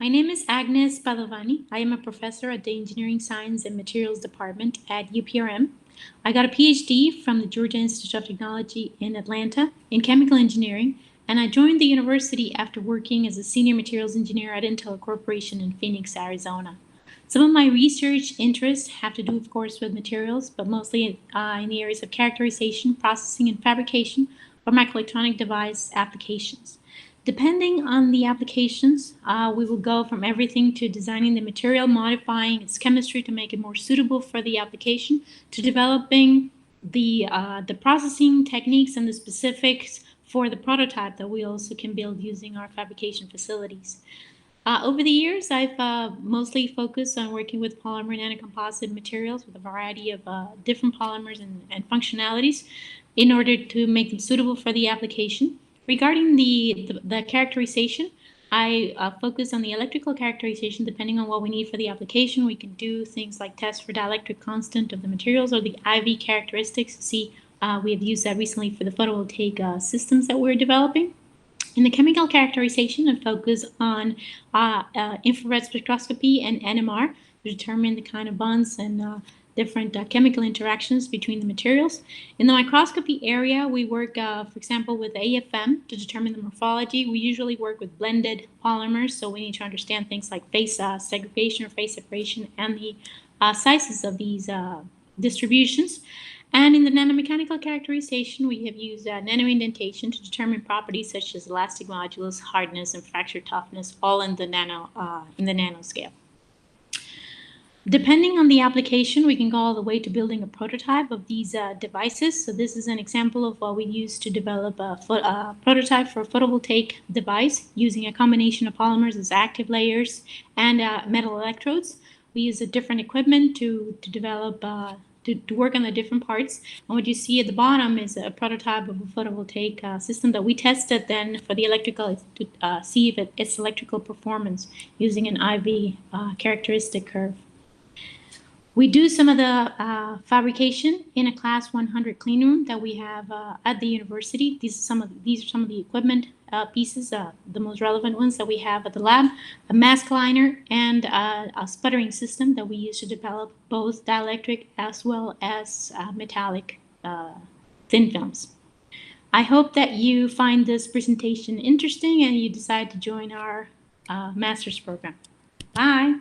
My name is Agnes Padovani. I am a professor at the Engineering Science and Materials Department at UPRM. I got a PhD from the Georgia Institute of Technology in Atlanta in chemical engineering, and I joined the university after working as a senior materials engineer at Intel Corporation in Phoenix, Arizona. Some of my research interests have to do, of course, with materials, but mostly in the areas of characterization, processing, and fabrication for microelectronic device applications. Depending on the applications, we will go from everything to designing the material, modifying its chemistry to make it more suitable for the application, to developing the processing techniques and the specifics for the prototype that we also can build using our fabrication facilities. Over the years, I've mostly focused on working with polymer and nanocomposite materials with a variety of different polymers and functionalities in order to make them suitable for the application. Regarding the characterization, I focus on the electrical characterization. Depending on what we need for the application, we can do things like test for dielectric constant of the materials or the IV characteristics. See, we have used that recently for the photovoltaic systems that we're developing. In the chemical characterization, I focus on infrared spectroscopy and NMR to determine the kind of bonds and different chemical interactions between the materials. In the microscopy area, we work, for example, with AFM to determine the morphology. We usually work with blended polymers, so we need to understand things like phase segregation or phase separation and the sizes of these distributions. And in the nanomechanical characterization, we have used nanoindentation to determine properties such as elastic modulus, hardness, and fracture toughness, all in the nanoscale. Depending on the application, we can go all the way to building a prototype of these devices. So this is an example of what we use to develop a prototype for a photovoltaic device using a combination of polymers as active layers and metal electrodes. We use a different equipment to develop to work on the different parts. And what you see at the bottom is a prototype of a photovoltaic system that we tested then for the electrical to see if its electrical performance using an IV characteristic curve. We do some of the fabrication in a class 100 clean room that we have at the university. These are some of the equipment pieces, the most relevant ones that we have at the lab, a mask liner and a sputtering system that we use to develop both dielectric as well as metallic thin films. I hope that you find this presentation interesting and you decide to join our master's program. Bye.